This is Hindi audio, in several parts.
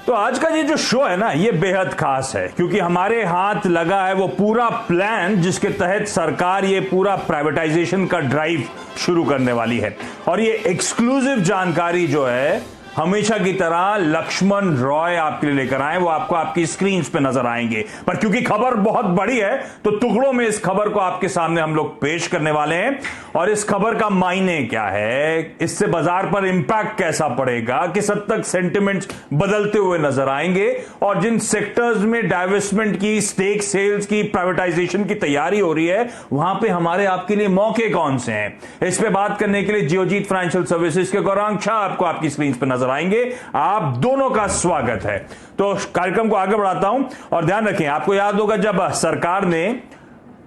तो आज का ये जो शो है ना, ये बेहद खास है क्योंकि हमारे हाथ लगा है वो पूरा प्लान जिसके तहत सरकार ये पूरा प्राइवेटाइजेशन का ड्राइव शुरू करने वाली है। और ये एक्सक्लूसिव जानकारी जो है हमेशा की तरह लक्ष्मण रॉय आपके लिए लेकर आए, वो आपको आपकी स्क्रीन पे नजर आएंगे। पर क्योंकि खबर बहुत बड़ी है तो टुकड़ों में इस खबर को आपके सामने हम लोग पेश करने वाले हैं। और इस खबर का मायने क्या है, इससे बाजार पर इंपैक्ट कैसा पड़ेगा, किस हद तक सेंटिमेंट्स बदलते हुए नजर आएंगे, और जिन सेक्टर्स में डाइवेस्टमेंट की, स्टेक सेल्स की, प्राइवेटाइजेशन की तैयारी हो रही है, वहां पर हमारे आपके लिए मौके कौन से हैं, इस पे बात करने के लिए जियोजीत फाइनेंशियल सर्विसेज के गौरांग शाह आपको आपकी स्क्रीन पर नजर आएंगे। आप दोनों का स्वागत है। तो कार्यक्रम को आगे बढ़ाता हूं और ध्यान रखें, आपको याद होगा जब सरकार ने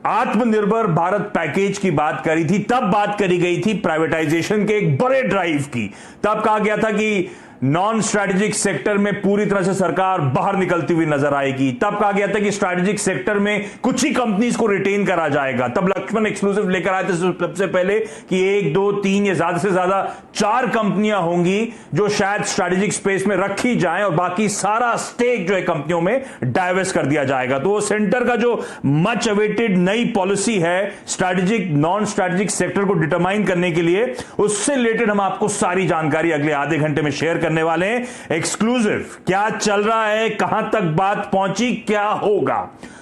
आत्मनिर्भर भारत पैकेज की बात करी थी, तब बात करी गई थी प्राइवेटाइजेशन के एक बड़े ड्राइव की। तब कहा गया था कि नॉन स्ट्रैटेजिक सेक्टर में पूरी तरह से सरकार बाहर निकलती हुई नजर आएगी। तब कहा गया था कि स्ट्रैटेजिक सेक्टर में कुछ ही कंपनीज को रिटेन करा जाएगा। तब लक्ष्मण एक्सक्लूसिव लेकर आए थे सबसे पहले कि 1, 2, 3 या ज्यादा से ज्यादा 4 कंपनियां होंगी जो शायद स्ट्रैटेजिक स्पेस में रखी जाएं और बाकी सारा स्टेक जो है कंपनियों में डाइवेस्ट कर दिया जाएगा। तो वो सेंटर का जो मच अवेटेड नई पॉलिसी है स्ट्रैटेजिक नॉन स्ट्रैटेजिक सेक्टर को डिटरमाइन करने के लिए, उससे रिलेटेड हम आपको सारी जानकारी अगले आधे घंटे में शेयर करने वाले हैं। एक्सक्लूसिव क्या चल रहा है, कहां तक बात पहुंची, क्या होगा।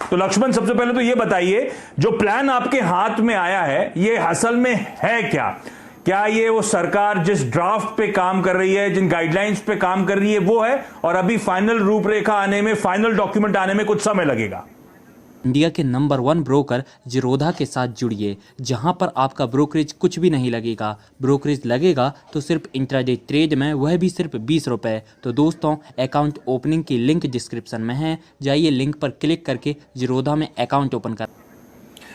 तो लक्ष्मण, सबसे पहले तो यह बताइए, जो प्लान आपके हाथ में आया है ये असल में है क्या? क्या ये वो सरकार जिस ड्राफ्ट पे काम कर रही है, जिन गाइडलाइंस पे काम कर रही है वो है, और अभी फाइनल रूपरेखा आने में, फाइनल डॉक्यूमेंट आने में कुछ समय लगेगा? इंडिया के नंबर 1 ब्रोकर जीरोधा के साथ जुड़िए, जहां पर आपका ब्रोकरेज कुछ भी नहीं लगेगा। ब्रोकरेज लगेगा तो सिर्फ इंट्राडे ट्रेड में, वह भी सिर्फ 20 रुपये। तो दोस्तों, अकाउंट ओपनिंग की लिंक डिस्क्रिप्शन में है, जाइए लिंक पर क्लिक करके जीरोधा में अकाउंट ओपन कर।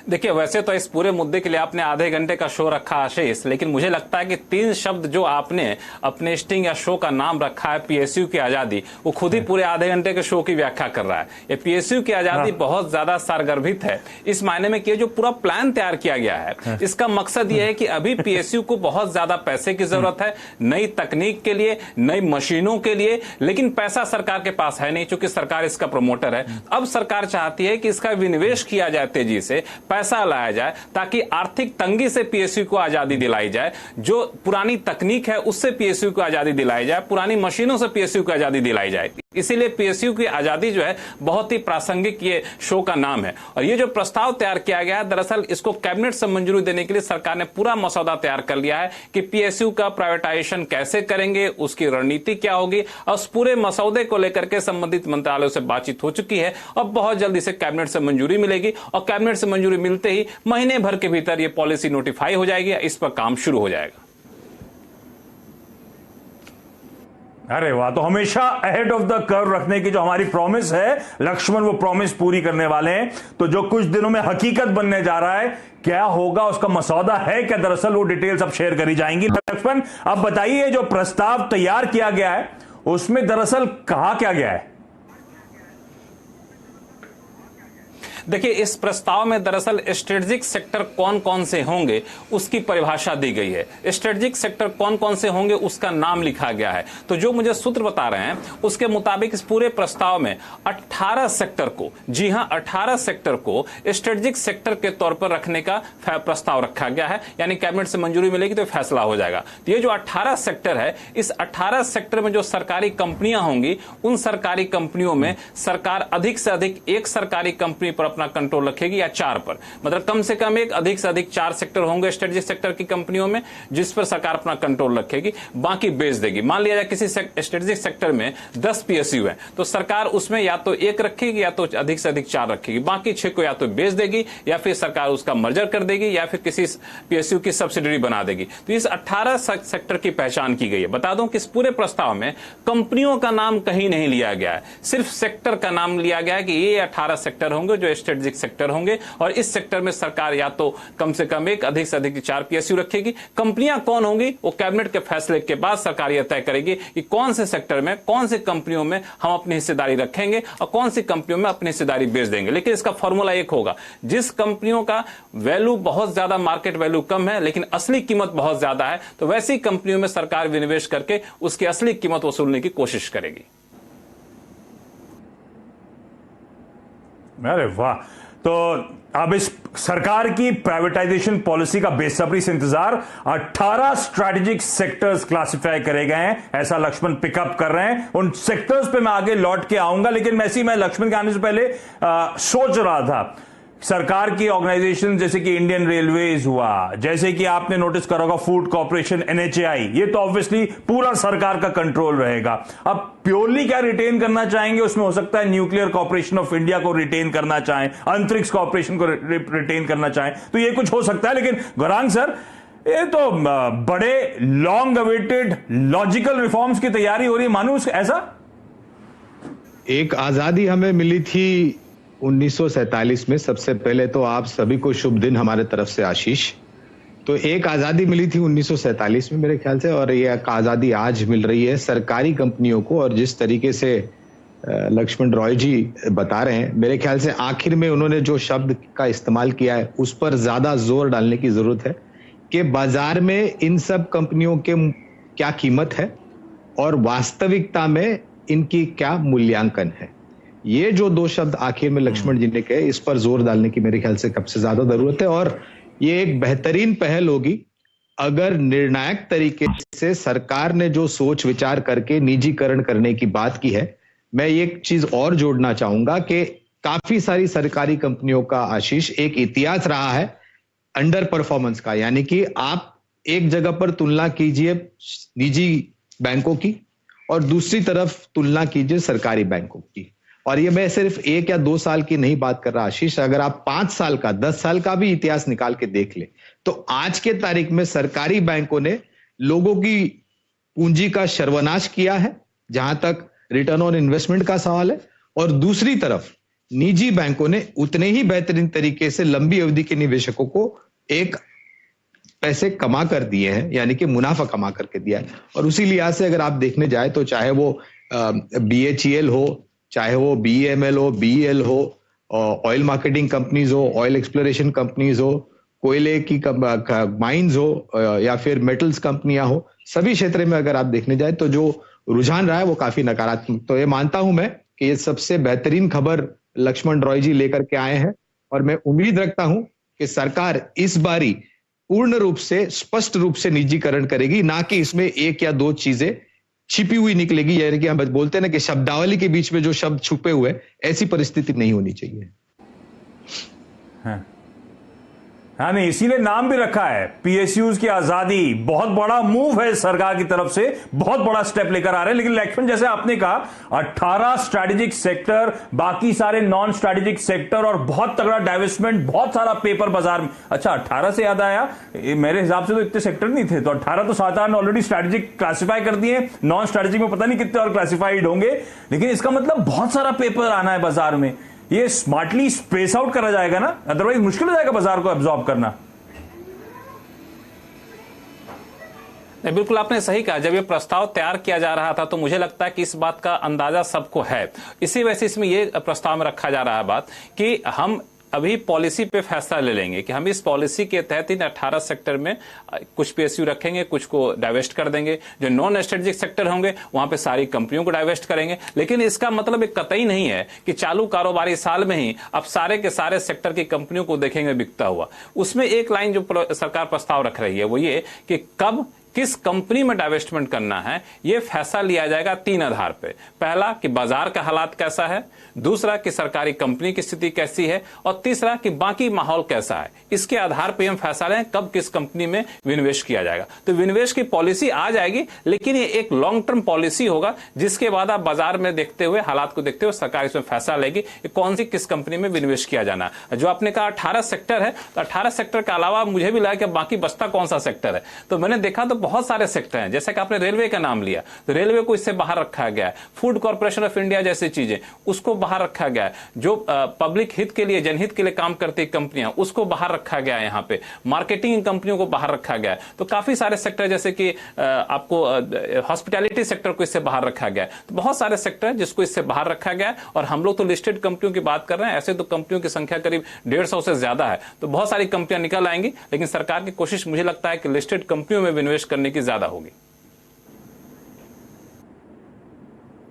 देखिए, वैसे तो इस पूरे मुद्दे के लिए आपने आधे घंटे का शो रखा आशीष, लेकिन मुझे लगता है कि 3 शब्द जो आपने अपने स्टिंग या शो का नाम रखा है, पीएसयू की आजादी, वो खुद ही पूरे आधे घंटे के शो की व्याख्या कर रहा है। ये पीएसयू की आजादी बहुत ज्यादा सारगर्भित है इस मायने में कि जो पूरा प्लान तैयार किया गया है, इसका मकसद ये है कि अभी पीएसयू को बहुत ज्यादा पैसे की जरूरत है, नई तकनीक के लिए, नई मशीनों के लिए, लेकिन पैसा सरकार के पास है नहीं, चूंकि सरकार इसका प्रमोटर है। अब सरकार चाहती है कि इसका विनिवेश किया जाए, तेजी से पैसा लाया जाए, ताकि आर्थिक तंगी से पीएसयू को आजादी दिलाई जाए, जो पुरानी तकनीक है उससे पीएसयू को आजादी दिलाई जाए, पुरानी मशीनों से पीएसयू को आजादी दिलाई जाए। इसीलिए पीएसयू की आजादी जो है बहुत ही प्रासंगिक ये शो का नाम है। और ये जो प्रस्ताव तैयार किया गया है, दरअसल इसको कैबिनेट से मंजूरी देने के लिए सरकार ने पूरा मसौदा तैयार कर लिया है कि पीएसयू का प्राइवेटाइजेशन कैसे करेंगे, उसकी रणनीति क्या होगी, और उस पूरे मसौदे को लेकर के संबंधित मंत्रालयों से बातचीत हो चुकी है। अब बहुत जल्दी से कैबिनेट से मंजूरी मिलेगी और कैबिनेट से मंजूरी मिलते ही महीने भर के भीतर ये पॉलिसी नोटिफाई हो जाएगी, इस पर काम शुरू हो जाएगा। अरे वाह, तो हमेशा अहेड ऑफ द कर्व रखने की जो हमारी प्रॉमिस है लक्ष्मण, वो प्रॉमिस पूरी करने वाले हैं। तो जो कुछ दिनों में हकीकत बनने जा रहा है, क्या होगा, उसका मसौदा है क्या, दरअसल वो डिटेल्स अब शेयर करी जाएंगी। लक्ष्मण, अब बताइए, जो प्रस्ताव तैयार किया गया है उसमें दरअसल कहा क्या गया है? देखिए, इस प्रस्ताव में दरअसल स्ट्रेटेजिक सेक्टर कौन कौन से होंगे उसकी परिभाषा दी गई है। स्ट्रेटेजिक सेक्टर कौन कौन से होंगे उसका नाम लिखा गया है। तो जो मुझे सूत्र बता रहे हैं उसके मुताबिक इस पूरे प्रस्ताव में 18 सेक्टर को, जी हां 18 सेक्टर को स्ट्रेटेजिक सेक्टर के तौर पर रखने का प्रस्ताव रखा गया है। यानी कैबिनेट से मंजूरी मिलेगी तो फैसला हो जाएगा। तो ये जो 18 सेक्टर है, इस 18 सेक्टर में जो सरकारी कंपनियां होंगी, उन सरकारी कंपनियों में सरकार अधिक से अधिक एक सरकारी कंपनी पर अपना कंट्रोल रखेगी या 4 पर, मतलब कम से कम एक, अधिक से अधिक 4 सेक्टर होंगे स्ट्रेटेजिक सेक्टर की कंपनियों में, जिस पर सरकार अपना कंट्रोल रखेगी, बाकी बेच देगी। मान लिया जाए किसी स्ट्रेटेजिक सेक्टर में 10 पीएसयू है, तो सरकार उसमें या तो 1 रखेगी या तो अधिक से अधिक 4 रखेगी, बाकी 6 को या तो बेच देगी या फिर सरकार उसका मर्जर कर देगी या फिर किसी पीएसयू की सब्सिडरी बना देगी। तो इस 18 सेक्टर की पहचान की गई है। बता दूं कि इस पूरे प्रस्ताव में कंपनियों का नाम कहीं नहीं लिया गया है, सिर्फ सेक्टर का नाम लिया गया है कि ये 18 सेक्टर होंगे जो स्ट्रेटेजिक सेक्टर होंगे, और इस सेक्टर में सरकार या तो कम से कम एक, अधिक से अधिक 4 पीएसयू रखेगी। कंपनियां कौन होंगी वो कैबिनेट के फैसले के बाद सरकार यह तय करेगी कि कौन से सेक्टर में, कौन सी कंपनियों में हम अपनी हिस्सेदारी रखेंगे और कौन सी कंपनियों में अपनी हिस्सेदारी बेच देंगे। लेकिन इसका फॉर्मूला एक होगा, जिस कंपनियों का वैल्यू बहुत ज्यादा, मार्केट वैल्यू कम है लेकिन असली कीमत बहुत ज्यादा है, तो वैसी कंपनियों में सरकार विनिवेश करके उसकी असली कीमत वसूलने की कोशिश करेगी। अरे वाह। तो अब इस सरकार की प्राइवेटाइजेशन पॉलिसी का बेसब्री से इंतजार। 18 स्ट्रैटेजिक सेक्टर्स क्लासिफाई करे गए हैं, ऐसा लक्ष्मण पिकअप कर रहे हैं। उन सेक्टर्स पे मैं आगे लौट के आऊंगा, लेकिन मैं लक्ष्मण के आने से पहले सोच रहा था, सरकार की ऑर्गेनाइजेशन जैसे कि इंडियन रेलवेज हुआ, जैसे कि आपने नोटिस करा होगा फूड कॉर्पोरेशन, NHAI, ये तो ऑब्वियसली पूरा सरकार का कंट्रोल रहेगा। अब प्योरली क्या रिटेन करना चाहेंगे, उसमें हो सकता है न्यूक्लियर कॉर्पोरेशन ऑफ इंडिया को रिटेन करना चाहें, अंतरिक्ष कॉर्पोरेशन को रिटेन करना चाहें, तो ये कुछ हो सकता है। लेकिन गौरांग सर, ये तो बड़े लॉन्ग अवेटेड लॉजिकल रिफॉर्म्स की तैयारी हो रही है, मानो ऐसा। एक आजादी हमें मिली थी 1947 में। सबसे पहले तो आप सभी को शुभ दिन हमारे तरफ से आशीष। तो एक आजादी मिली थी 1947 में मेरे ख्याल से, और ये आजादी आज मिल रही है सरकारी कंपनियों को। और जिस तरीके से लक्ष्मण रॉय जी बता रहे हैं, मेरे ख्याल से आखिर में उन्होंने जो शब्द का इस्तेमाल किया है उस पर ज्यादा जोर डालने की जरूरत है कि बाजार में इन सब कंपनियों के क्या कीमत है और वास्तविकता में इनकी क्या मूल्यांकन है। ये जो दो शब्द आखिर में लक्ष्मण जी ने कहे, इस पर जोर डालने की मेरे ख्याल से सबसे ज्यादा जरूरत है। और ये एक बेहतरीन पहल होगी अगर निर्णायक तरीके से सरकार ने जो सोच विचार करके निजीकरण करने की बात की है। मैं एक चीज और जोड़ना चाहूंगा कि काफी सारी सरकारी कंपनियों का आशीष एक इतिहास रहा है अंडर परफॉर्मेंस का, यानी कि आप एक जगह पर तुलना कीजिए निजी बैंकों की और दूसरी तरफ तुलना कीजिए सरकारी बैंकों की। और ये मैं सिर्फ 1 या 2 साल की नहीं बात कर रहा आशीष, अगर आप 5 साल का 10 साल का भी इतिहास निकाल के देख ले तो आज के तारीख में सरकारी बैंकों ने लोगों की पूंजी का सर्वनाश किया है जहां तक रिटर्न ऑन इन्वेस्टमेंट का सवाल है, और दूसरी तरफ निजी बैंकों ने उतने ही बेहतरीन तरीके से लंबी अवधि के निवेशकों को एक पैसे कमा कर दिए हैं, यानी कि मुनाफा कमा करके दिया है। और उसी लिहाज से अगर आप देखने जाए तो चाहे वो BHEL हो, चाहे वो BEML हो, BEL हो, ऑयल मार्केटिंग कंपनीज हो, ऑयल एक्सप्लोरेशन कंपनीज हो, कोयले की माइंस हो, या फिर मेटल्स कंपनियां हो, सभी क्षेत्र में अगर आप देखने जाए तो जो रुझान रहा है वो काफी नकारात्मक। तो ये मानता हूं मैं कि ये सबसे बेहतरीन खबर लक्ष्मण रॉय जी लेकर के आए हैं, और मैं उम्मीद रखता हूं कि सरकार इस बारी पूर्ण रूप से स्पष्ट रूप से निजीकरण करेगी, ना कि इसमें 1 या 2 चीजें छिपी हुई निकलेगी। यानी कि हम बोलते हैं ना कि शब्दावली के बीच में जो शब्द छुपे हुए, ऐसी परिस्थिति नहीं होनी चाहिए। हाँ नहीं, इसीलिए नाम भी रखा है PSUs की आजादी। बहुत बड़ा मूव है सरकार की तरफ से, बहुत बड़ा स्टेप लेकर आ रहे हैं। लेकिन लक्ष्मण, जैसे आपने कहा 18 स्ट्रैटेजिक सेक्टर, बाकी सारे नॉन स्ट्रैटेजिक सेक्टर और बहुत तगड़ा डाइवेस्टमेंट, बहुत सारा पेपर बाजार में। अच्छा, 18 से याद आया, मेरे हिसाब से तो इतने सेक्टर नहीं थे, तो 18 तो साधारण ऑलरेडी स्ट्रैटेजिक क्लासिफाई कर दिए, नॉन स्ट्रैटेजिक में पता नहीं कितने और क्लासिफाइड होंगे। लेकिन इसका मतलब बहुत सारा पेपर आना है बाजार में। ये स्मार्टली स्पेस आउट करा जाएगा ना, अदरवाइज मुश्किल हो जाएगा बाजार को एब्जॉर्ब करना। नहीं, बिल्कुल आपने सही कहा। जब ये प्रस्ताव तैयार किया जा रहा था तो मुझे लगता है कि इस बात का अंदाजा सबको है। इसी वजह से इसमें ये प्रस्ताव में रखा जा रहा है बात कि हम अभी पॉलिसी पे फैसला ले लेंगे कि हम इस पॉलिसी के तहत इन 18 सेक्टर में कुछ PSU रखेंगे, कुछ को डाइवेस्ट कर देंगे। जो नॉन स्ट्रेटेजिक सेक्टर होंगे वहां पे सारी कंपनियों को डाइवेस्ट करेंगे। लेकिन इसका मतलब एक कतई नहीं है कि चालू कारोबारी साल में ही अब सारे के सारे सेक्टर की कंपनियों को देखेंगे बिकता हुआ। उसमें एक लाइन जो सरकार प्रस्ताव रख रही है वो ये कि कब किस कंपनी में डाइवेस्टमेंट करना है, यह फैसला लिया जाएगा 3 आधार पे। पहला कि बाजार का हालात कैसा है, दूसरा कि सरकारी कंपनी की स्थिति कैसी है, और तीसरा कि बाकी माहौल कैसा है। इसके आधार पे हम फैसला लें कब किस कंपनी में विनिवेश किया जाएगा। तो विनिवेश की पॉलिसी आ जाएगी, लेकिन ये एक लॉन्ग टर्म पॉलिसी होगा जिसके बाद आप बाजार में देखते हुए, हालात को देखते हुए सरकार इसमें फैसला लेगी कि कौन सी किस कंपनी में विनिवेश किया जाना है। जो आपने कहा 18 सेक्टर है, तो 18 सेक्टर के अलावा मुझे भी लगा कि बाकी बचता कौन सा सेक्टर है। तो मैंने देखा तो बहुत सारे सेक्टर हैं। जैसे कि आपने रेलवे का नाम लिया, तो रेलवे को इससे बाहर रखा गया है। फूड कॉर्पोरेशन ऑफ इंडिया जैसी चीजें, उसको बाहर रखा गया है। जो पब्लिक हित के लिए, जनहित के लिए काम करती कंपनियां, उसको बाहर रखा गया है। यहाँ पे मार्केटिंग कंपनियों को बाहर रखा गया है। तो काफी सारे सेक्टर, जैसे कि आपको हॉस्पिटैलिटी सेक्टर को इससे बाहर रखा गया है। तो बहुत सारे सेक्टर जिसको इससे बाहर रखा गया है। और हम लोग तो लिस्टेड कंपनियों की बात कर रहे हैं, ऐसे तो कंपनियों की संख्या करीब 150 से ज्यादा है। तो बहुत सारी कंपनियां निकल आएंगी, लेकिन सरकार की कोशिश मुझे लगता है कि लिस्टेड कंपनियों में निवेश करने की ज्यादा होगी।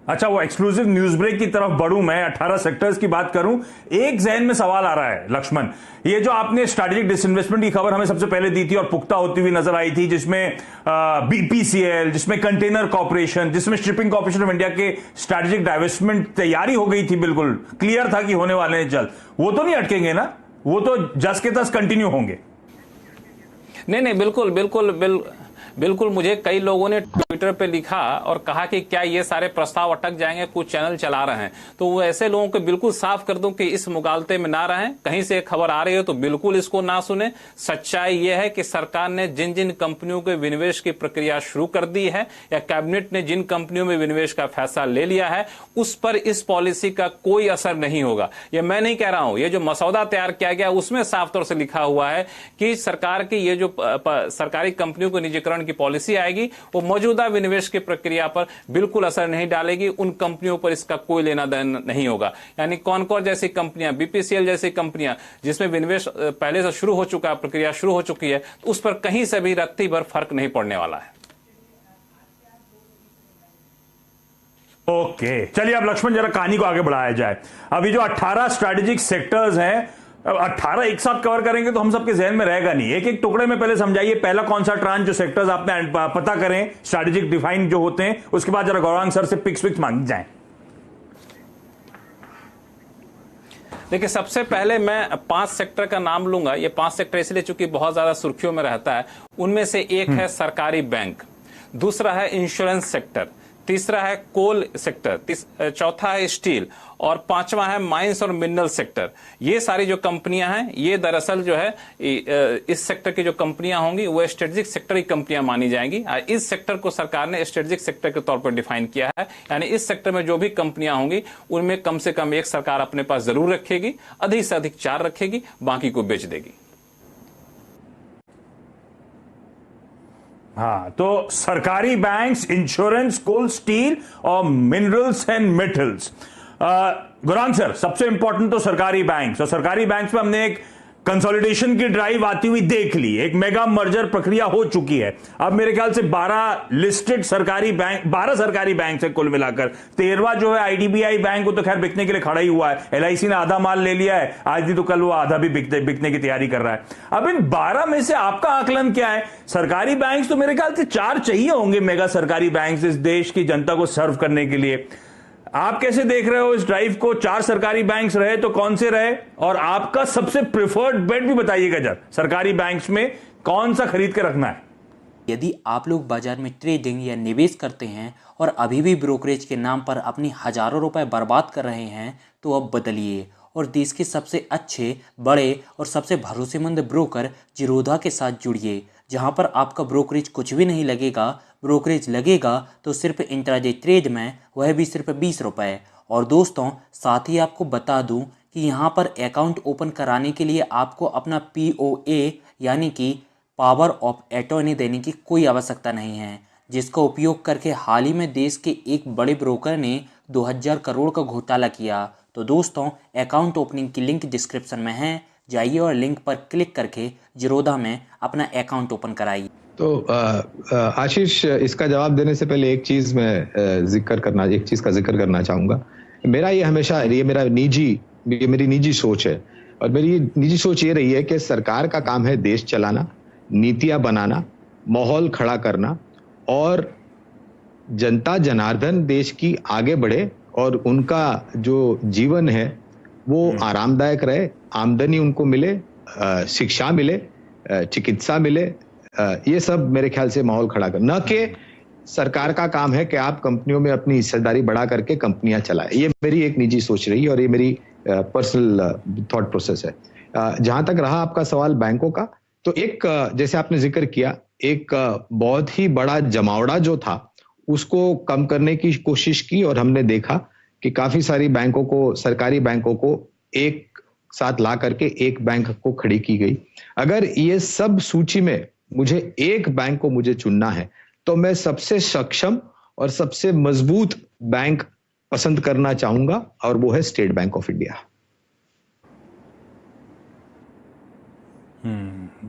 अच्छा, वो एक्सक्लूसिव न्यूज ब्रेक की तरफ बढ़ूं, मैं 18 सेक्टर्स की बात करूं, एक जहन में सवाल आ रहा है लक्ष्मण, ये जो आपने स्ट्रैटेजिक डिसइन्वेस्टमेंट की खबर हमें सबसे पहले दी थी और पुख्ता होती हुई नजर आई थी, जिसमें बीपीसीएल, जिसमें कंटेनर कॉर्पोरेशन, जिसमें शिपिंग कॉर्पोरेशन ऑफ इंडिया के स्ट्रैटेजिक डाइवेस्टमेंट तैयारी हो गई थी, बिल्कुल क्लियर था कि होने वाले हैं जल्द, वो तो नहीं अटकेंगे ना, वो तो जस के तस कंटिन्यू होंगे? नहीं, बिल्कुल मुझे कई लोगों ने ट्विटर पे लिखा और कहा कि क्या ये सारे प्रस्ताव अटक जाएंगे, कुछ चैनल चला रहे हैं। तो वो ऐसे लोगों को बिल्कुल साफ कर दूं कि इस मुगालते में ना रहें, कहीं से खबर आ रही हो तो बिल्कुल इसको ना सुने। सच्चाई ये है कि सरकार ने जिन जिन कंपनियों के विनिवेश की प्रक्रिया शुरू कर दी है या कैबिनेट ने जिन कंपनियों में विनिवेश का फैसला ले लिया है, उस पर इस पॉलिसी का कोई असर नहीं होगा। ये मैं नहीं कह रहा हूं, ये जो मसौदा तैयार किया गया उसमें साफ तौर से लिखा हुआ है कि सरकार की ये जो सरकारी कंपनियों को निजीकरण की पॉलिसी आएगी वो मौजूदा विनिवेश की प्रक्रिया पर बिल्कुल असर नहीं डालेगी, उन कंपनियों पर इसका कोई लेना देना नहीं होगा। यानी कॉनकॉर जैसी कंपनियां, बीपीसीएल जैसी कंपनियां जिसमें विनिवेश पहले से शुरू हो चुका है, प्रक्रिया शुरू हो चुकी है, तो उस पर कहीं से भी रत्ती भर फर्क नहीं पड़ने वाला है। ओके, चलिए अब लक्ष्मण जरा कहानी को आगे बढ़ाया जाए। अभी जो 18 स्ट्रैटेजिक सेक्टर्स हैं, 18 एक साथ कवर करेंगे तो हम सबके जहन में रहेगा नहीं, एक एक टुकड़े में पहले समझाइए पहला कौन सा ट्रांच जो सेक्टर्स आपने पता करें, स्ट्रैटेजिक डिफाइन जो होते हैं, उसके बाद जरा गौरांग सर से पिक्स मांग जाए। देखिए, सबसे पहले मैं 5 सेक्टर का नाम लूंगा। ये 5 सेक्टर इसलिए चूंकि बहुत ज्यादा सुर्खियों में रहता है। उनमें से एक है सरकारी बैंक, दूसरा है इंश्योरेंस सेक्टर, तीसरा है कोल सेक्टर, चौथा है स्टील और पांचवा है माइंस और मिनरल सेक्टर। ये सारी जो कंपनियां हैं ये दरअसल जो है इस सेक्टर की जो कंपनियां होंगी वो स्ट्रेटेजिक सेक्टर की कंपनियां मानी जाएंगी। इस सेक्टर को सरकार ने स्ट्रेटेजिक सेक्टर के तौर पर डिफाइन किया है, यानी इस सेक्टर में जो भी कंपनियां होंगी उनमें कम से कम एक सरकार अपने पास जरूर रखेगी, अधिक से अधिक 4 रखेगी, बाकी को बेच देगी। हाँ, तो सरकारी बैंक्स, इंश्योरेंस, कोल, स्टील और minerals and metals. Gurang sir, सबसे इंपॉर्टेंट तो सरकारी बैंक्स, और सरकारी बैंक्स में हमने एक कंसोलिडेशन की ड्राइव आती हुई देख ली, एक मेगा मर्जर प्रक्रिया हो चुकी है। अब मेरे ख्याल से 12 लिस्टेड सरकारी बैंक, 12 सरकारी बैंक है कुल मिलाकर। 13वां जो है आईडीबीआई बैंक, वो तो खैर बिकने के लिए खड़ा ही हुआ है, एलआईसी ने आधा माल ले लिया है, आज नहीं तो कल वो आधा भी बिकने की तैयारी कर रहा है। अब इन 12 में से आपका आकलन क्या है? सरकारी बैंक तो मेरे ख्याल से 4 चाहिए होंगे, मेगा सरकारी बैंक इस देश की जनता को सर्व करने के लिए। आप कैसे देख रहे हो इस ड्राइव को? 4 सरकारी बैंक्स रहे तो कौन से रहे, और आपका सबसे प्रेफर्ड बेट भी बताइएगा जरा, सरकारी बैंक्स में कौन सा खरीद के रखना है? यदि आप लोग बाजार में ट्रेडिंग या निवेश करते हैं और अभी भी ब्रोकरेज के नाम पर अपनी हजारों रुपए बर्बाद कर रहे हैं तो अब बदलिए और देश के सबसे अच्छे, बड़े और सबसे भरोसेमंद ब्रोकर जिरोधा के साथ जुड़िए, जहां पर आपका ब्रोकरेज कुछ भी नहीं लगेगा। ब्रोकरेज लगेगा तो सिर्फ इंट्राडे ट्रेड में, वह भी सिर्फ 20 रुपये। और दोस्तों, साथ ही आपको बता दूं कि यहाँ पर अकाउंट ओपन कराने के लिए आपको अपना POA यानी कि पावर ऑफ अटॉर्नी देने की कोई आवश्यकता नहीं है, जिसका उपयोग करके हाल ही में देश के एक बड़े ब्रोकर ने 2000 करोड़ का घोटाला किया। तो दोस्तों, अकाउंट ओपनिंग की लिंक डिस्क्रिप्शन में है, जाइए और लिंक पर क्लिक करके जिरोधा में अपना अकाउंट ओपन कराइए। तो आशीष, इसका जवाब देने से पहले एक चीज का जिक्र करना चाहूंगा। मेरा ये हमेशा मेरी निजी सोच है, और मेरी निजी सोच ये रही है कि सरकार का काम है देश चलाना, नीतियां बनाना, माहौल खड़ा करना, और जनता जनार्दन देश की आगे बढ़े और उनका जो जीवन है वो आरामदायक रहे, आमदनी उनको मिले, शिक्षा मिले, चिकित्सा मिले, ये सब मेरे ख्याल से माहौल खड़ा कर, न कि सरकार का काम है कि आप कंपनियों में अपनी हिस्सेदारी बढ़ा करके कंपनियां चलाएं। ये मेरी एक निजी सोच रही है और ये मेरी पर्सनल थॉट प्रोसेस है। जहां तक रहा आपका सवाल बैंकों का, तो एक जैसे आपने जिक्र किया, एक बहुत ही बड़ा जमावड़ा जो था उसको कम करने की कोशिश की, और हमने देखा कि काफी सारी बैंकों को, सरकारी बैंकों को एक साथ ला करके एक बैंक को खड़ी की गई। अगर ये सब सूची में मुझे एक बैंक को मुझे चुनना है तो मैं सबसे सक्षम और सबसे मजबूत बैंक पसंद करना चाहूंगा, और वो है स्टेट बैंक ऑफ इंडिया।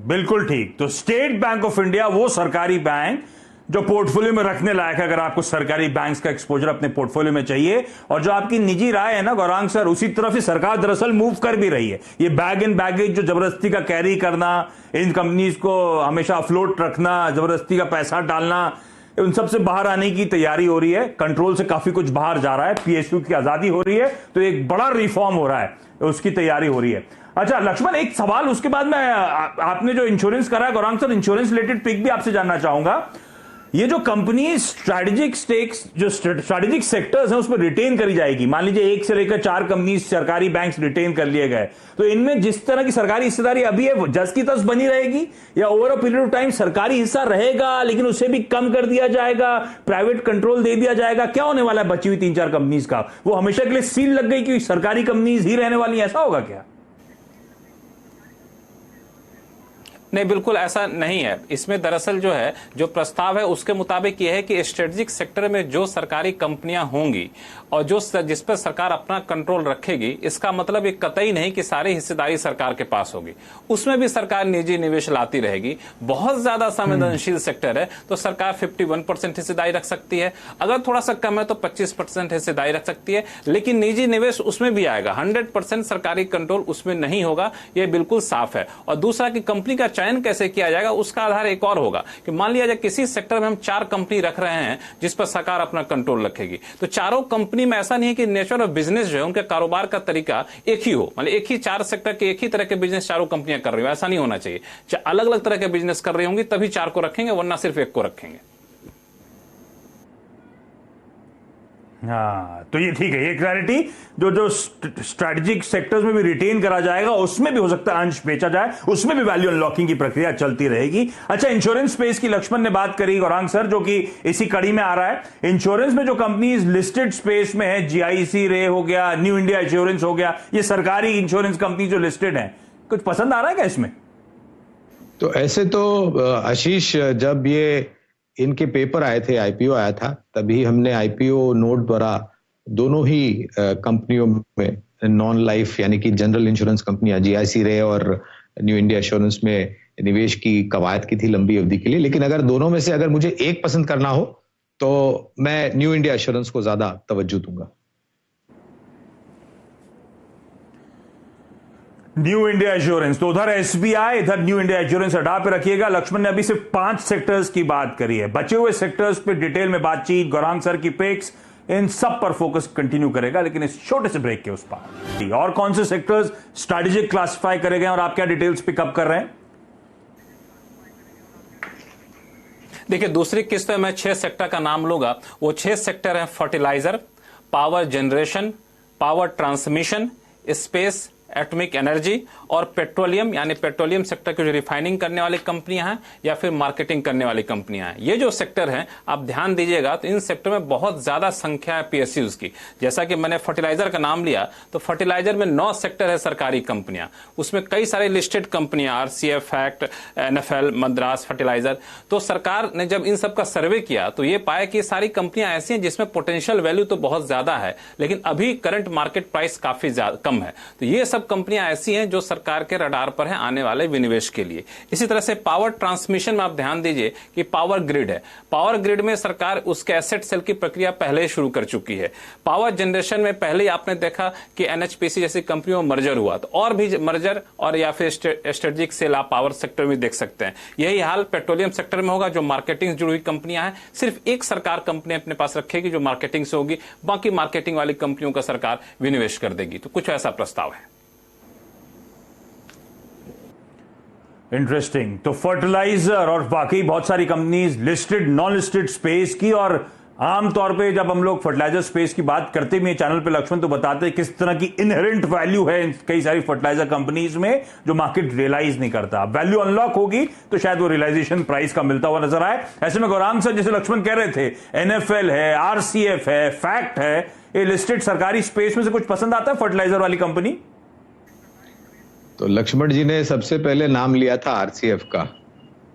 बिल्कुल ठीक। तो स्टेट बैंक ऑफ इंडिया वो सरकारी बैंक जो पोर्टफोलियो में रखने लायक है, अगर आपको सरकारी बैंक्स का एक्सपोजर अपने पोर्टफोलियो में चाहिए। और जो आपकी निजी राय है ना गौरांग सर, उसी तरफ से सरकार दरअसल मूव कर भी रही है। ये बैग एंड बैगेज जो जबरदस्ती का कैरी करना, इन कंपनीज को हमेशा अफ्लोट रखना, जबरदस्ती का पैसा डालना, उन सब से बाहर आने की तैयारी हो रही है। कंट्रोल से काफी कुछ बाहर जा रहा है, पीएसयू की आजादी हो रही है, तो एक बड़ा रिफॉर्म हो रहा है, उसकी तैयारी हो रही है। अच्छा लक्ष्मण, एक सवाल उसके बाद मैं आपने जो इंश्योरेंस करा है Gaurang sir, insurance related pick भी आपसे जानना चाहूंगा। ये जो कंपनी स्ट्रेटेजिक स्टेक्स, जो स्ट्रेटेजिक सेक्टर्स हैं उसमें रिटेन करी जाएगी, मान लीजिए 1 से लेकर 4 कंपनी सरकारी बैंक्स रिटेन कर लिए गए, तो इनमें जिस तरह की सरकारी हिस्सेदारी अभी है जस की तस बनी रहेगी, या over a period of time सरकारी हिस्सा रहेगा लेकिन उसे भी कम कर दिया जाएगा, प्राइवेट कंट्रोल दे दिया जाएगा? क्या होने वाला है बची हुई 3-4 कंपनीज का? वो हमेशा के लिए सील लग गई कि सरकारी कंपनीज ही रहने वाली, ऐसा होगा क्या? नहीं, बिल्कुल ऐसा नहीं है। इसमें दरअसल जो है, जो प्रस्ताव है उसके मुताबिक यह है कि स्ट्रेटेजिक सेक्टर में जो सरकारी कंपनियां होंगी और जिस पर सरकार अपना कंट्रोल रखेगी, इसका मतलब ये कतई नहीं कि सारी हिस्सेदारी सरकार के पास होगी। उसमें भी सरकार निजी निवेश लाती रहेगी। बहुत ज्यादा संवेदनशील सेक्टर है तो सरकार 51% हिस्सेदारी रख सकती है, अगर थोड़ा सा कम है तो 25% हिस्सेदारी रख सकती है, लेकिन निजी निवेश उसमें भी आएगा। 100% सरकारी कंट्रोल उसमें नहीं होगा, यह बिल्कुल साफ है। और दूसरा कि कंपनी का चयन कैसे किया जाएगा, उसका आधार एक और होगा कि मान लिया जाए किसी सेक्टर में हम 4 कंपनी रख रहे हैं जिस पर सरकार अपना कंट्रोल रखेगी, तो चारों कंपनी में ऐसा नहीं है कि नेचर ऑफ बिजनेस जो है, उनके कारोबार का तरीका एक ही हो, मतलब एक ही 4 सेक्टर के एक ही तरह के बिजनेस चारों कंपनियां कर रही हो, ऐसा नहीं होना चाहिए। अलग अलग तरह के बिजनेस कर रही होंगी तभी 4 को रखेंगे, वरना सिर्फ 1 को रखेंगे। हाँ, तो ये ठीक है, ये क्लैरिटी। जो स्ट्रैटेजिक सेक्टर्स में भी रिटेन करा जाएगा उसमें भी हो सकता है अंश बेचा जाए, उसमें भी वैल्यू अनलॉकिंग की प्रक्रिया चलती रहेगी। अच्छा, इंश्योरेंस स्पेस की लक्ष्मण ने बात करी गौरांग सर, जो कि इसी कड़ी में आ रहा है। इंश्योरेंस में जो कंपनीज लिस्टेड स्पेस में है, जीआईसी रे हो गया, न्यू इंडिया इंश्योरेंस हो गया, ये सरकारी इंश्योरेंस कंपनी जो लिस्टेड है, कुछ पसंद आ रहा है क्या इसमें? तो ऐसे तो आशीष, जब ये इनके पेपर आए थे, आईपीओ आया था, तभी हमने आईपीओ नोट द्वारा दोनों ही कंपनियों में नॉन लाइफ यानी कि जनरल इंश्योरेंस कंपनियां जीआईसी रे और न्यू इंडिया इंश्योरेंस में निवेश की कवायद की थी लंबी अवधि के लिए। लेकिन अगर दोनों में से अगर मुझे एक पसंद करना हो तो मैं न्यू इंडिया इंश्योरेंस को ज्यादा तवज्जो दूंगा। न्यू इंडिया इंश्योरेंस, तो उधर एसबीआई, इधर न्यू इंडिया इंश्योरेंस हटा पे रखिएगा। लक्ष्मण ने अभी सिर्फ 5 सेक्टर्स की बात करी है, बचे हुए सेक्टर्स पे डिटेल में बातचीत, गौरांग सर की पिक्स, इन सब पर फोकस कंटिन्यू करेगा, लेकिन इस छोटे से ब्रेक के उस पार। और कौन से सेक्टर्स स्ट्रेटेजिक क्लासिफाई करे गए और आप क्या डिटेल्स पिकअप कर रहे हैं? देखिए, दूसरी किस्त में मैं 6 सेक्टर का नाम लूंगा। वो 6 सेक्टर हैं: fertiliser, power generation, power transmission, space, atomic energy और पेट्रोलियम, यानी पेट्रोलियम सेक्टर की जो रिफाइनिंग करने वाली कंपनियां हैं या फिर मार्केटिंग करने वाली कंपनियां हैं। ये जो सेक्टर हैं, आप ध्यान दीजिएगा, तो इन सेक्टर में बहुत ज्यादा संख्या है पीएसयूज की। जैसा कि मैंने फर्टिलाइजर का नाम लिया, तो फर्टिलाइजर में 9 सेक्टर है सरकारी कंपनियां, उसमें कई सारे लिस्टेड कंपनियां, RCF, FACT, NFL, Madras fertiliser. तो सरकार ने जब इन सब का सर्वे किया तो ये पाया कि ये सारी कंपनियां ऐसी हैं जिसमें पोटेंशियल वैल्यू तो बहुत ज्यादा है, लेकिन अभी करंट मार्केट प्राइस काफी कम है। तो ये सब कंपनियां ऐसी हैं जो सरकार के रडार पर हैं आने वाले विनिवेश के लिए। इसी तरह से पावर ट्रांसमिशन में आप ध्यान दीजिए कि पावर ग्रिड है, पावर ग्रिड में सरकार उसके एसेट सेल की प्रक्रिया पहले ही शुरू कर चुकी है। पावर जनरेशन में पहले ही आपने देखा कि एनएचपीसी जैसी कंपनियों में मर्जर हुआ, तो और भी मर्जर और या फिर स्ट्रेटेजिक सेल आप पावर सेक्टर में देख सकते हैं। यही हाल पेट्रोलियम सेक्टर में होगा, जो मार्केटिंग जुड़ी हुई कंपनियां हैं, सिर्फ एक सरकार कंपनी अपने पास रखेगी जो मार्केटिंग से होगी, बाकी मार्केटिंग वाली कंपनियों का सरकार विनिवेश कर देगी। तो कुछ ऐसा प्रस्ताव है। इंटरेस्टिंग। तो फर्टिलाइजर और बाकी बहुत सारी companies listed, non listed space की, और आमतौर पे जब हम लोग फर्टिलाइजर स्पेस की बात करते भी हैं चैनल पे लक्ष्मण, तो बताते हैं किस तरह की इनहेरेंट वैल्यू है कई सारी फर्टिलाइजर कंपनीज में जो मार्केट रियलाइज नहीं करता। वैल्यू अनलॉक होगी तो शायद वो रियलाइजेशन प्राइस का मिलता हुआ नजर आए। ऐसे में गौरांग सर, जैसे लक्ष्मण कह रहे थे, एनएफएल है, आरसीएफ है, फैक्ट है, ये लिस्टेड सरकारी स्पेस में से कुछ पसंद आता है फर्टिलाइजर वाली कंपनी? तो लक्ष्मण जी ने सबसे पहले नाम लिया था आरसीएफ का,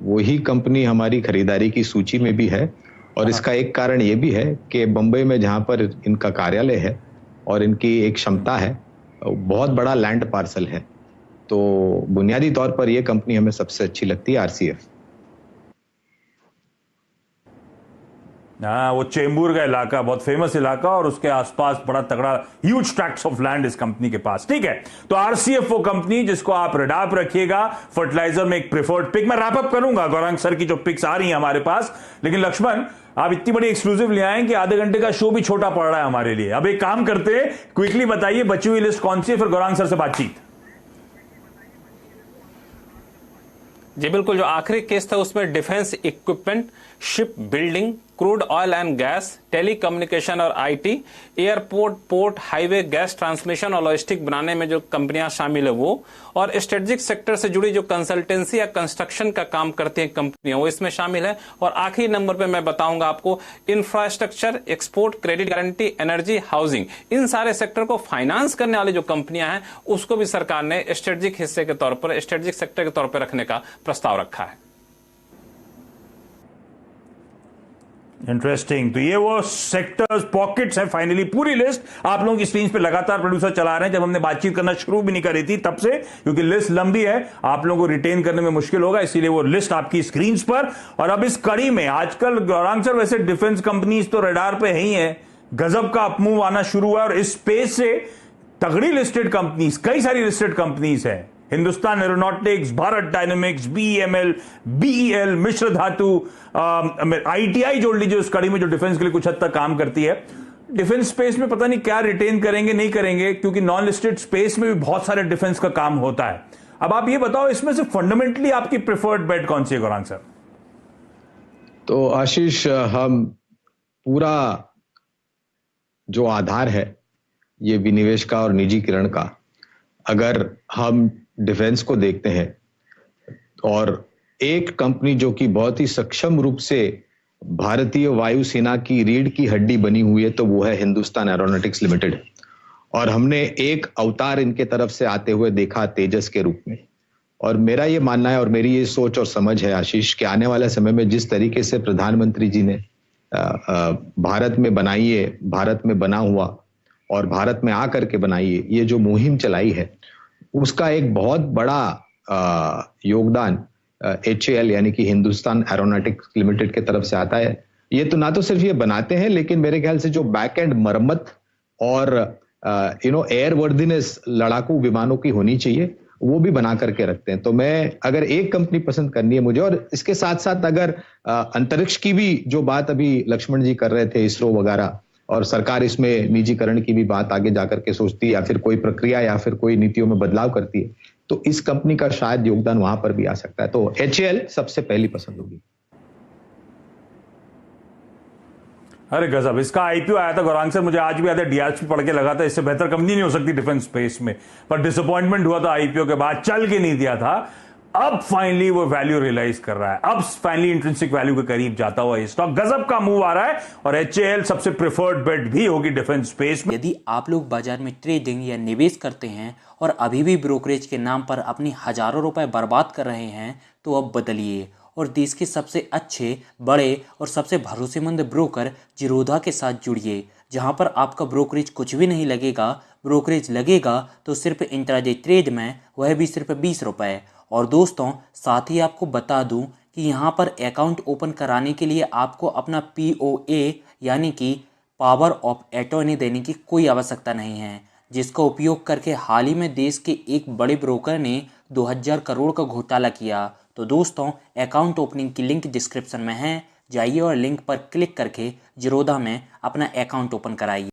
वही कंपनी हमारी खरीदारी की सूची में भी है। और इसका एक कारण यह भी है कि बंबई में जहां पर इनका कार्यालय है और इनकी एक क्षमता है, बहुत बड़ा लैंड पार्सल है, तो बुनियादी तौर पर यह कंपनी हमें सबसे अच्छी लगती है, आरसीएफ। हाँ, वो चेंबूर का इलाका बहुत फेमस इलाका और उसके आसपास बड़ा तगड़ा ह्यूज ट्रैक्ट्स ऑफ लैंड इस कंपनी के पास। ठीक है, तो आरसीएफओ कंपनी जिसको आप रेडार पे रखिएगा, फर्टिलाइजर में एक प्रेफर्ड पिक। मैं रैप अप करूंगा गौरांग सर की जो पिक्स आ रही हैं हमारे पास, लेकिन लक्ष्मण आप इतनी बड़ी एक्सक्लूसिव ले आए कि आधे घंटे का शो भी छोटा पड़ रहा है हमारे लिए। अब एक काम करते हैं, क्विकली बताइए बची हुई लिस्ट कौन सी है, फिर गौरांग सर से बातचीत। जी बिल्कुल, जो आखिरी केस था उसमें defence equipment, ship building, crude oil and gas, telecommunication और IT, airport, port, highway, gas transmission और लॉजिस्टिक बनाने में जो कंपनियां शामिल है वो, और स्ट्रेटेजिक सेक्टर से जुड़ी जो कंसल्टेंसी या कंस्ट्रक्शन का काम करती हैं कंपनियां वो इसमें शामिल है। और आखिरी नंबर पे मैं बताऊंगा आपको infrastructure, export, credit guarantee, energy, housing, इन सारे सेक्टर को फाइनेंस करने वाली जो कंपनियां हैं उसको भी सरकार ने स्ट्रेटेजिक हिस्से के तौर पर, स्ट्रेटेजिक सेक्टर के तौर पर रखने का प्रस्ताव रखा है। इंटरेस्टिंग। तो ये वो सेक्टर्स, पॉकेट्स हैं। फाइनली पूरी लिस्ट आप लोगों की स्क्रीन पे लगातार प्रोड्यूसर चला रहे हैं, जब हमने बातचीत करना शुरू भी नहीं करी थी तब से, क्योंकि लिस्ट लंबी है, आप लोगों को रिटेन करने में मुश्किल होगा, इसीलिए वो लिस्ट आपकी स्क्रीन पर। और अब इस कड़ी में आजकल गौरांग सर, वैसे डिफेंस कंपनीज तो रडार पे ही है, गजब का अपमूव आना शुरू हुआ और इस स्पेस से तगड़ी लिस्टेड कंपनीज, कई सारी लिस्टेड कंपनीज है। Hindustan aeronautics, Bharat dynamics, BEML, BEL, Mishra Dhatu, ITI जोड़ लीजिए उस कड़ी में जो डिफेंस के लिए कुछ हद तक काम करती है। डिफेंस स्पेस में पता नहीं क्या रिटेन करेंगे नहीं करेंगे, क्योंकि नॉन लिस्टेड स्पेस में भी बहुत सारे डिफेंस का काम होता है। अब आप ये बताओ, इसमें से फंडामेंटली आपकी प्रेफर्ड बेट कौन सी है गौरांग सर? तो आशीष, हम पूरा जो आधार है ये विनिवेश का और निजीकरण का, अगर हम डिफेंस को देखते हैं और एक कंपनी जो कि बहुत ही सक्षम रूप से भारतीय वायुसेना की रीढ़ की हड्डी बनी हुई है, तो वो है हिंदुस्तान एरोनॉटिक्स लिमिटेड। और हमने एक अवतार इनके तरफ से आते हुए देखा तेजस के रूप में। और मेरा ये मानना है और मेरी ये सोच और समझ है आशीष, कि आने वाले समय में जिस तरीके से प्रधानमंत्री जी ने भारत में बनाइए, भारत में बना हुआ और भारत में आकर के बनाइए, ये जो मुहिम चलाई है, उसका एक बहुत बड़ा योगदान HAL यानी कि हिंदुस्तान एरोनॉटिक्स लिमिटेड के तरफ से आता है। ये तो ना तो सिर्फ ये बनाते हैं, लेकिन मेरे ख्याल से जो बैक एंड मरम्मत और एयर वर्दीनेस लड़ाकू विमानों की होनी चाहिए, वो भी बना करके रखते हैं। तो मैं, अगर एक कंपनी पसंद करनी है मुझे, और इसके साथ साथ अगर अंतरिक्ष की भी जो बात अभी लक्ष्मण जी कर रहे थे, इसरो वगैरह, और सरकार इसमें निजीकरण की भी बात आगे जाकर के सोचती है या फिर कोई प्रक्रिया या फिर कोई नीतियों में बदलाव करती है, तो इस कंपनी का शायद योगदान वहां पर भी आ सकता है। तो HAL सबसे पहली पसंद होगी। अरे गजब, इसका आईपीओ आया था गौरांग सर, मुझे आज भी याद है, डीआरपी पढ़ के लगा था इससे बेहतर कंपनी नहीं हो सकती डिफेंस स्पेस में, पर डिसअपॉइंटमेंट हुआ था आईपीओ के बाद, चल के नहीं दिया था। अब फाइनली वो वैल्यू रियलाइज कर रहा है, अब फाइनली इंट्रिंसिक वैल्यू के करीब जाता हुआ ये स्टॉक, गजब का मूव आ रहा है। और HAL सबसे प्रेफर्ड बेट भी होगी डिफेंस स्पेस में। यदि आप लोग बाजार में ट्रेडिंग या निवेश करते हैं और अभी भी ब्रोकरेज के नाम पर अपनी हजारों रुपए बर्बाद कर रहे हैं, तो अब बदलिए और देश के सबसे अच्छे, बड़े और सबसे भरोसेमंद ब्रोकर जिरोधा के साथ जुड़िए, जहां पर आपका ब्रोकरेज कुछ भी नहीं लगेगा। ब्रोकरेज लगेगा तो सिर्फ इंट्राडे ट्रेड में, वह भी सिर्फ 20 रुपये। और दोस्तों, साथ ही आपको बता दूं कि यहाँ पर अकाउंट ओपन कराने के लिए आपको अपना POA यानी कि पावर ऑफ अटॉर्नी देने की कोई आवश्यकता नहीं है, जिसका उपयोग करके हाल ही में देश के एक बड़े ब्रोकर ने 2000 करोड़ का घोटाला किया। तो दोस्तों, अकाउंट ओपनिंग की लिंक डिस्क्रिप्शन में है, जाइए और लिंक पर क्लिक करके जिरोधा में अपना अकाउंट ओपन कराइए।